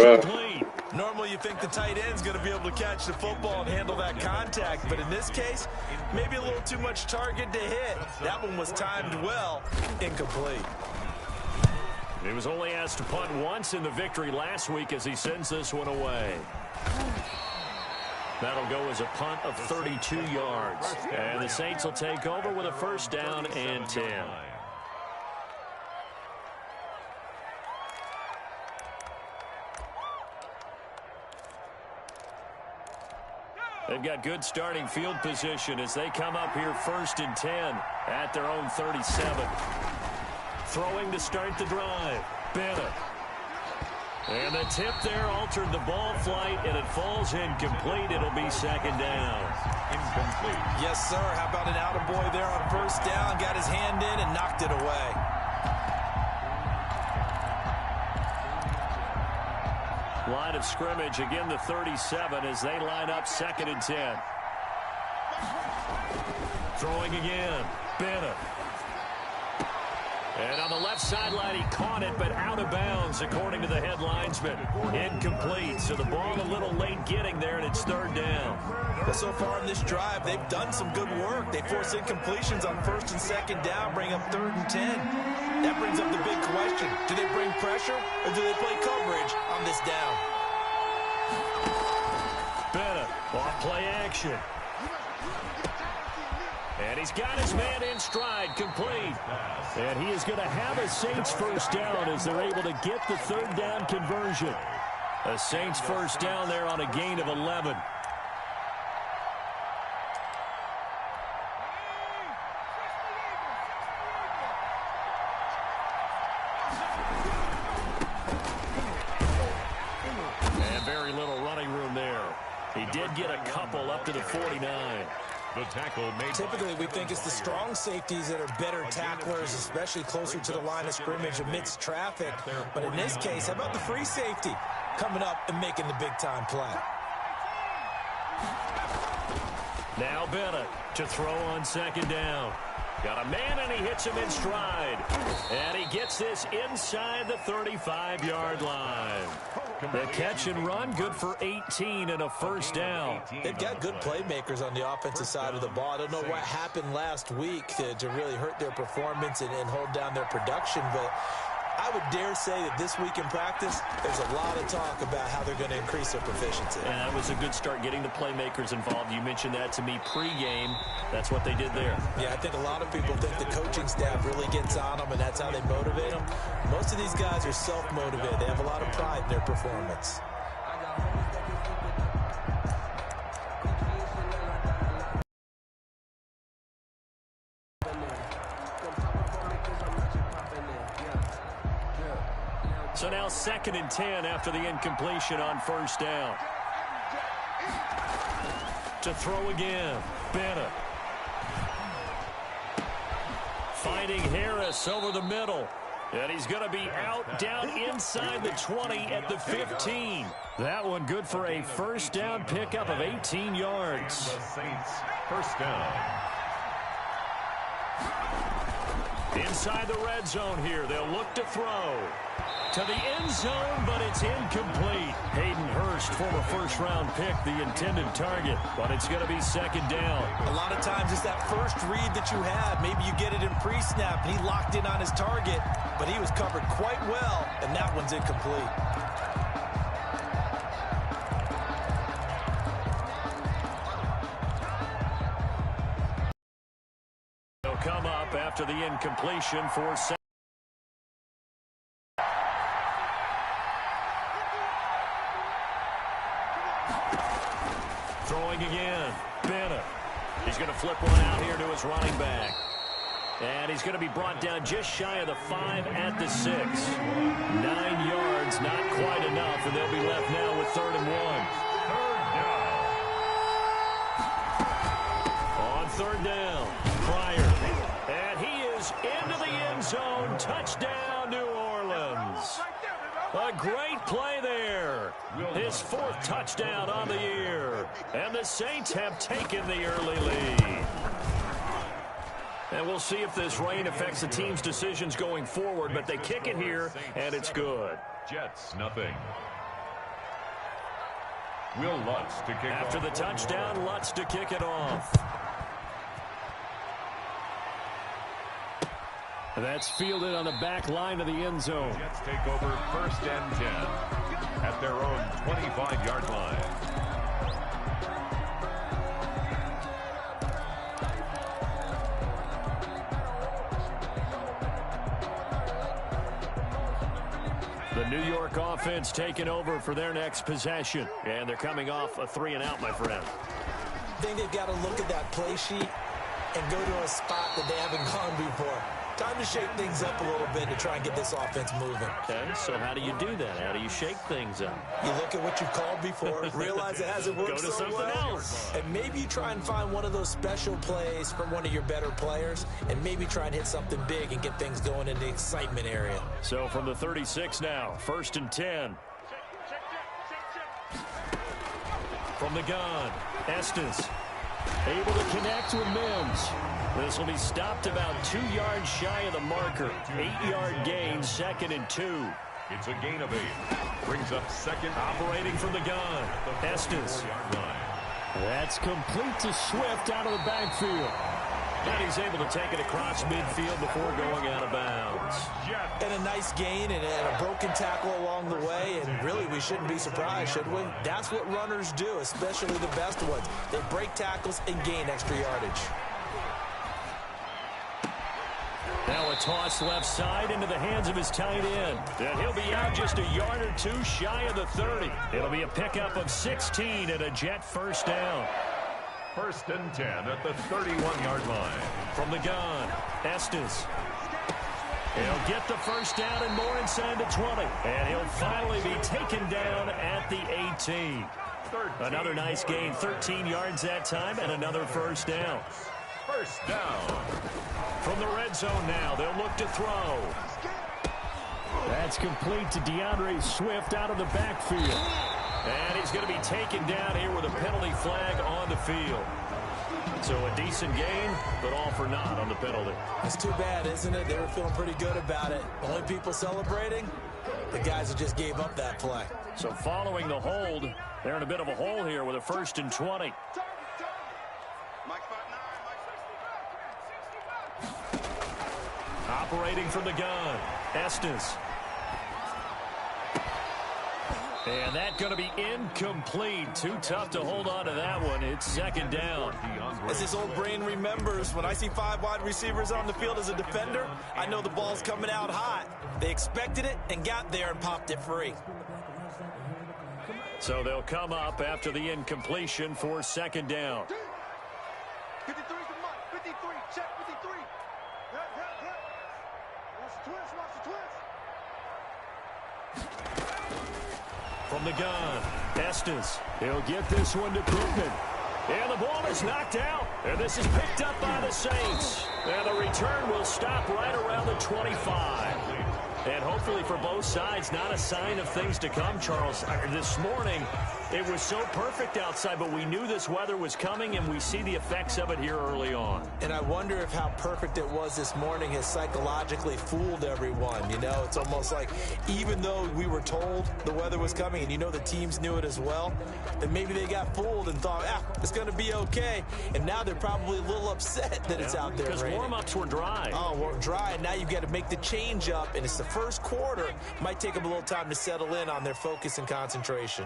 complete. Normally you think the tight end's going to be able to catch the football and handle that contact, but in this case, maybe a little too much target to hit. That one was timed well. Incomplete. He was only asked to punt once in the victory last week as he sends this one away. That'll go as a punt of 32 yards. And the Saints will take over with a first down and 10. They've got good starting field position as they come up here first and 10 at their own 37. Throwing to start the drive. Bennett. And the tip there altered the ball flight, and it falls incomplete. It'll be second down. Incomplete. Yes, sir. How about an attaboy there on first down? Got his hand in and knocked it away. Line of scrimmage, again the 37 as they line up second and 10. Throwing again. Bennett. And on the left sideline, he caught it, but out of bounds, according to the head linesman. Incomplete, so the ball a little late getting there, and it's third down. But so far in this drive, they've done some good work. They force incompletions on first and second down, bring up third and 10. That brings up the big question. Do they bring pressure, or do they play coverage on this down? Bennett, off play action. And he's got his man in stride, complete. And he is going to have a Saints first down as they're able to get the third down conversion. A Saints first down there on a gain of 11. And very little running room there. He did get a couple up to the 49. The tackle made. Typically, we think it's the strong safeties that are better tacklers, especially closer to the line of scrimmage amidst traffic. But in this case, how about the free safety coming up and making the big-time play? Now Bennett to throw on second down. Got a man, and he hits him in stride. And he gets this inside the 35-yard line. The catch and run, good for 18 and a first down. They've got good playmakers on the offensive side of the ball. I don't know what happened last week to really hurt their performance and hold down their production, but I would dare say that this week in practice, there's a lot of talk about how they're going to increase their proficiency. And that was a good start getting the playmakers involved. You mentioned that to me pregame. That's what they did there. Yeah, I think a lot of people think the coaching staff really gets on them, and that's how they motivate them. Most of these guys are self-motivated. They have a lot of pride in their performance. So now second and 10 after the incompletion on first down. To throw again, Bennett. Finding Harris over the middle. And he's going to be out down inside the 20 at the 15. That one good for a first down pickup of 18 yards. The Saints first down. Inside the red zone here. They'll look to throw. To the end zone, but it's incomplete. Hayden Hurst, former first-round pick, the intended target, but it's going to be second down. A lot of times it's that first read that you had. Maybe you get it in pre-snap, and he locked in on his target, but he was covered quite well, and that one's incomplete. They'll come up after the incompletion for second. Throwing again, Bennett. He's going to flip one out here to his running back. And he's going to be brought down just shy of the 5 at the 6. 9 yards, not quite enough, and they'll be left now with third and 1. On third down, Pryor. And he is into the end zone. Touchdown, New Orleans. A great play there. His 4th touchdown on the year. And the Saints have taken the early lead. And we'll see if this rain affects the team's decisions going forward, but they kick it here, and it's good. Jets, nothing. Will Lutz to kick After off. the touchdown, Lutz to kick it off. That's fielded on the back line of the end zone. Jets take over 1st and 10 at their own 25-yard line. The New York offense taking over for their next possession. And they're coming off a 3-and-out, my friend. I think they've got to look at that play sheet and go to a spot that they haven't gone before. Time to shake things up a little bit to try and get this offense moving. Okay, so how do you do that? How do you shake things up? You look at what you've called before, realize it hasn't worked Go to so something well, else. and maybe you try and find one of those special plays from one of your better players, and maybe try and hit something big and get things going in the excitement area. So from the 36 now, 1st and 10. From the gun, Estes able to connect with Mims. This will be stopped about 2 yards shy of the marker. 8-yard gain, 2nd and 2. It's a gain of 8. Brings up 2nd. Operating from the gun, Estes. That's complete to Swift out of the backfield. And he's able to take it across midfield before going out of bounds. And a nice gain and a broken tackle along the way, and really we shouldn't be surprised, should we? That's what runners do, especially the best ones. They break tackles and gain extra yardage. Now a toss left side into the hands of his tight end. And he'll be out just a yard or two shy of the 30. It'll be a pickup of 16 and a Jet 1st down. 1st and 10 at the 31-yard line. From the gun, Estes. He'll get the 1st down and more inside the 20. And he'll finally be taken down at the 18. Another nice gain, 13 yards that time, and another 1st down. 1st down. From the red zone now, they'll look to throw. That's complete to DeAndre Swift out of the backfield. And he's going to be taken down here with a penalty flag on the field. So a decent gain, but all for naught on the penalty. It's too bad, isn't it? They were feeling pretty good about it. The only people celebrating, the guys who just gave up that play. So following the hold, they're in a bit of a hole here with a 1st and 20. Operating from the gun, Estes. And that's going to be incomplete. Too tough to hold on to that one. It's 2nd down. As this old brain remembers, when I see 5 wide receivers on the field as a defender, I know the ball's coming out hot. They expected it and got there and popped it free. So they'll come up after the incompletion for 2nd down. 53 's the mark. 53. Check 53. Watch the twist. Watch the twist. From the gun, Estes. He'll get this one to Pittman. And the ball is knocked out. And this is picked up by the Saints. And the return will stop right around the 25. And hopefully for both sides, not a sign of things to come, Charles. This morning, it was so perfect outside, but we knew this weather was coming, and we see the effects of it here early on. And I wonder if how perfect it was this morning has psychologically fooled everyone. You know, it's almost like even though we were told the weather was coming, and you know the teams knew it as well, then maybe they got fooled and thought, it's going to be okay. And now they're probably a little upset that it's out there because raining. Warm-ups were dry. Oh, well, dry, and now you've got to make the change up, and it's the first quarter. Might take them a little time to settle in on their focus and concentration.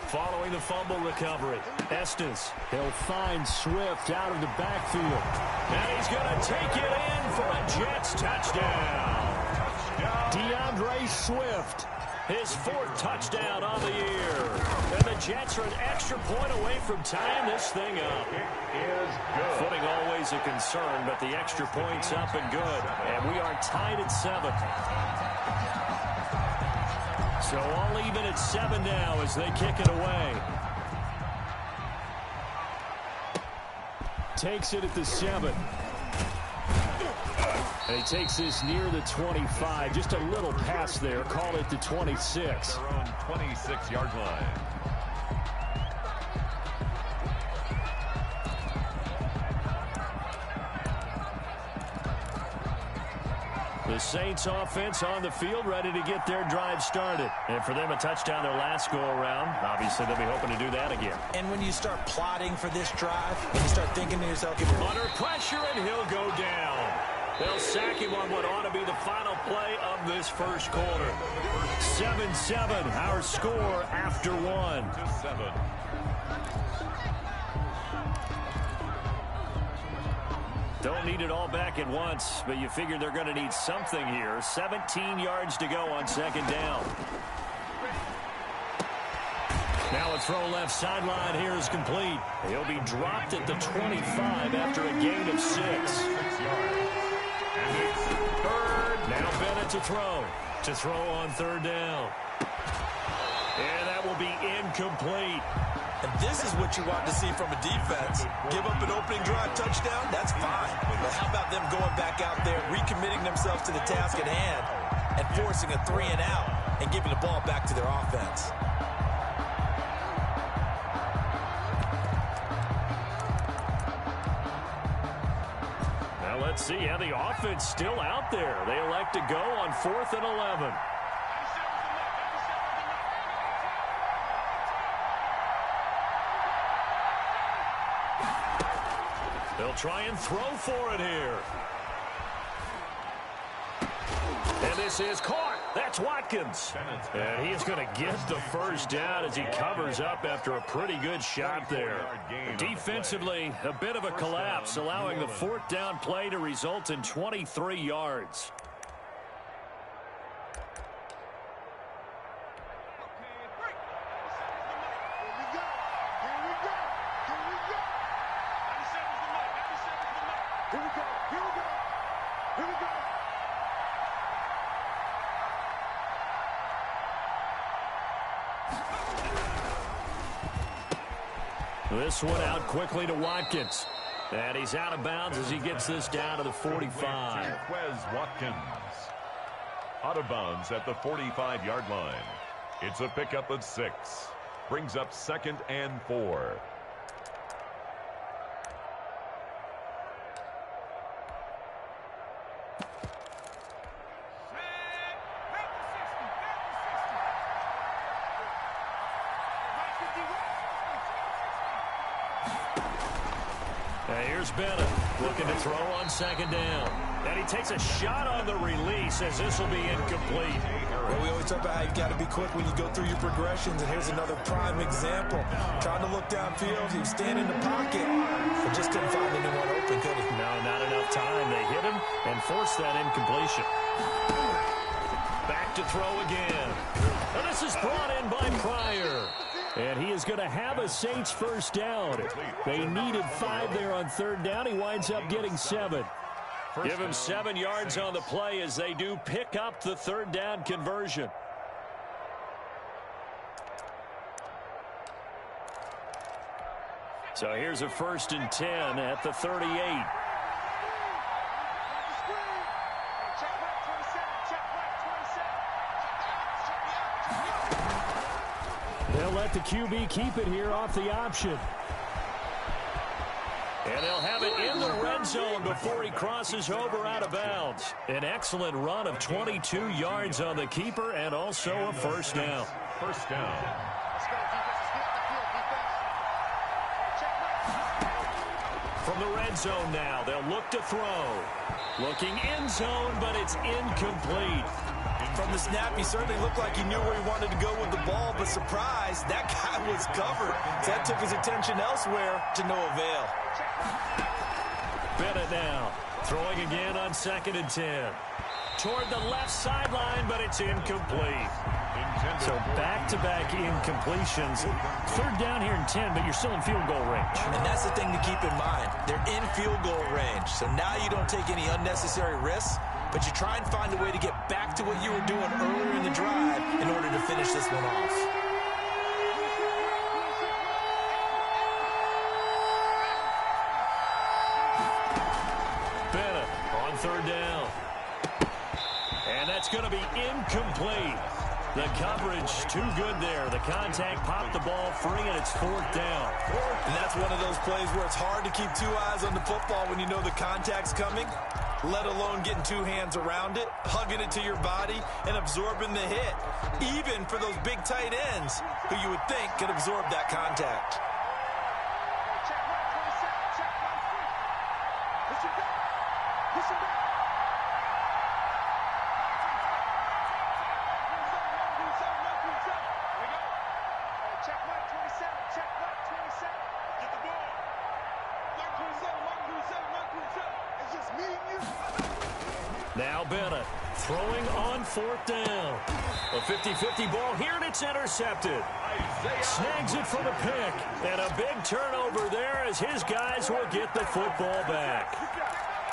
Following the fumble recovery, Estes. He'll find Swift out of the backfield. And he's going to take it in for a Jets touchdown. DeAndre Swift, his 4th touchdown on the year. And the Jets are an extra point away from tying this thing up. Is good. Footing always a concern, but the extra point's up and good. And we are tied at 7. So all even at 7 now as they kick it away. Takes it at the 7. And he takes this near the 25. Just a little pass there. Call it the 26. Their own 26-yard line. The Saints offense on the field, ready to get their drive started. And for them, a touchdown their last go-around. Obviously, they'll be hoping to do that again. And when you start plotting for this drive, you start thinking to yourself, under pressure, and he'll go down. They'll sack him on what ought to be the final play of this first quarter. 7-7, our score after one. 7. Don't need it all back at once, but you figure they're going to need something here. 17 yards to go on second down. Now a throw left sideline here is complete. He'll be dropped at the 25 after a gain of 6. 6 yards. And it's Third. Now Bennett to throw. To throw on third down. And that will be incomplete. and this is what you want to see from a defense. Give up an opening drive touchdown, that's fine. But how about them going back out there, recommitting themselves to the task at hand, and forcing a 3 and out, and giving the ball back to their offense? Now let's see how the offense still out there. They elect to go on 4th and 11. They'll try and throw for it here. And this is caught. That's Watkins. And he is going to get the first down as he covers up after a pretty good shot there. Defensively, a bit of a collapse, allowing the 4th down play to result in 23 yards. This one out quickly to Watkins. And he's out of bounds as he gets this down to the 45. Watkins out of bounds at the 45-yard line. It's a pickup of 6. Brings up 2nd and 4. Here's Bennett looking to throw on 2nd down. And he takes a shot on the release as this will be incomplete. Well, we always talk about how you've got to be quick when you go through your progressions, and here's another prime example. Trying to look downfield, he was standing in the pocket, but just couldn't find anyone open, could he? No, not enough time. They hit him and forced that incompletion. Back to throw again. And this is brought in by Pryor. And he is going to have a Saints first down. They needed 5 there on 3rd down. He winds up getting 7. Give him 7 yards on the play as they do pick up the 3rd down conversion. So here's a 1st and 10 at the 38. They'll let the QB keep it here off the option. And they'll have it in the red zone before he crosses over out of bounds. An excellent run of 22 yards on the keeper and also a first down. First down. From the red zone now, they'll look to throw. Looking end zone, but it's incomplete. From the snap, he certainly looked like he knew where he wanted to go with the ball, but surprise, that guy was covered. So that took his attention elsewhere to no avail. Bennett now, throwing again on 2nd and 10. Toward the left sideline, but it's incomplete. So back-to-back incompletions. 3rd down here and 10, but you're still in field goal range. And that's the thing to keep in mind. They're in field goal range, so now you don't take any unnecessary risks, but you try and find a way to get back to what you were doing earlier in the drive in order to finish this one off. Bennett on 3rd down. And that's going to be incomplete. The coverage too good there. The contact popped the ball free, and it's 4th down. And that's one of those plays where it's hard to keep 2 eyes on the football when you know the contact's coming. let alone getting two hands around it, hugging it to your body, and absorbing the hit, even for those big tight ends who you would think could absorb that contact. Check right, 27. Check right. Push him back. Push him back. Here we go. Check right, 27. Check right, 27. Get the ball. 127. It's just me and you. Now Bennett throwing on fourth down. A 50-50 ball here, and it's intercepted. Snags it for the pick. And a big turnover there as his guys will get the football back.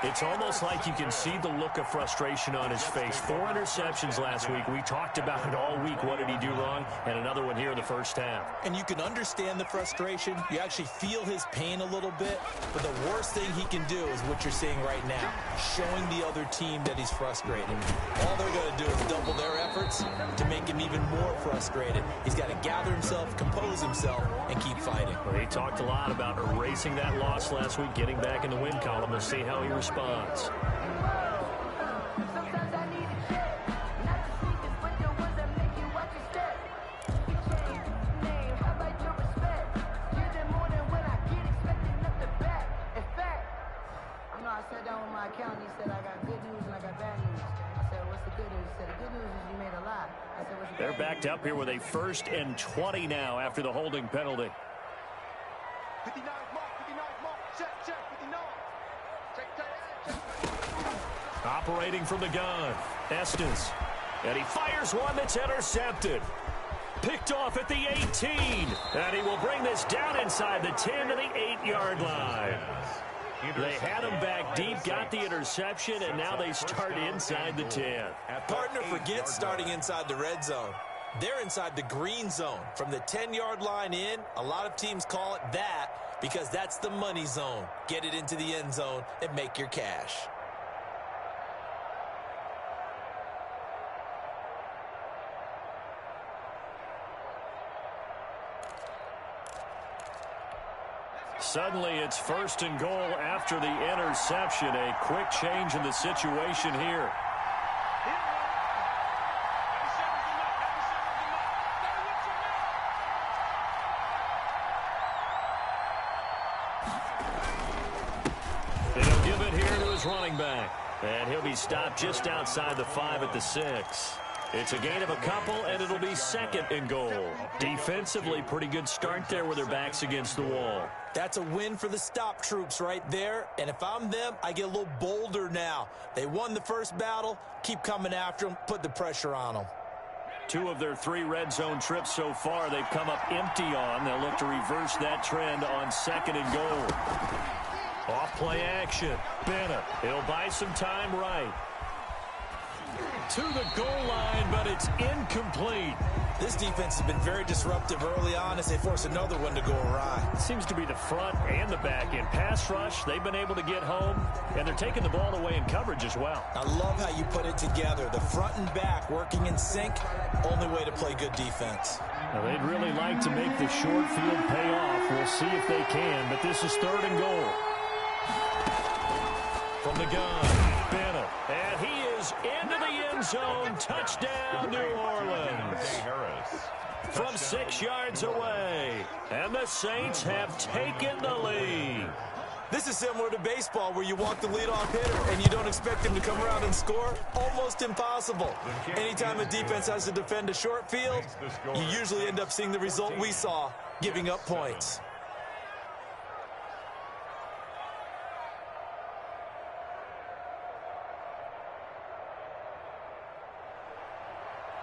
It's almost like you can see the look of frustration on his face. 4 interceptions last week. We talked about it all week. What did he do wrong? And another one here in the first half. And you can understand the frustration. You actually feel his pain a little bit. But the worst thing he can do is what you're seeing right now, showing the other team that he's frustrated. All they're going to do is double their efforts to make him even more frustrated. He's got to gather himself, compose himself, and keep fighting. Well, he talked a lot about erasing that loss last week, getting back in the win column. We'll see how he responds. I sat down with my accountant. He said, I got good news and I got bad news. I said, what's the good news? He said, the good news is you made a lot. I said, what's the They're bad backed news? up here with a 1st and 20 now after the holding penalty. 59 mark. Check, 59. Check. Operating from the gun, Estes. And he fires one that's intercepted. Picked off at the 18. And he will bring this down inside the 10 to the 8-yard line. They had him back deep, got the interception, and now they start inside the 10. Partner forgets starting inside the red zone. They're inside the green zone. From the 10-yard line in, a lot of teams call it that because that's the money zone. Get it into the end zone and make your cash. Suddenly it's 1st and goal after the interception. A quick change in the situation here. And he'll give it here to his running back. And he'll be stopped just outside the 5 at the 6. It's a gain of a couple, and it'll be 2nd and goal. Defensively, pretty good start there with their backs against the wall. That's a win for the stop troops right there. And if I'm them, I get a little bolder now. They won the first battle. Keep coming after them. Put the pressure on them. 2 of their 3 red zone trips so far, they've come up empty on. They'll look to reverse that trend on 2nd and goal. Off play action. Bennett. He'll buy some time right. To the goal line, but it's incomplete. This defense has been very disruptive early on as they force another one to go awry. Seems to be the front and the back end. Pass rush, they've been able to get home, and they're taking the ball away in coverage as well. I love how you put it together. The front and back working in sync, only way to play good defense. Now, they'd really like to make the short field pay off. We'll see if they can, but this is 3rd and goal. From the gun, Bennett, and he is into the end zone. Touchdown, New Orleans. From 6 yards away, and the Saints have taken the lead. This is similar to baseball where you walk the leadoff hitter and you don't expect him to come around and score. Almost impossible. Anytime a defense has to defend a short field, you usually end up seeing the result we saw, giving up points.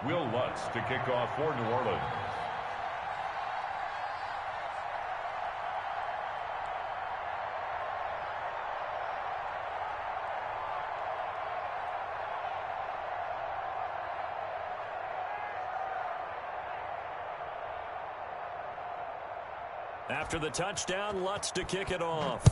Will Lutz to kick off for New Orleans. After the touchdown, Lutz to kick it off.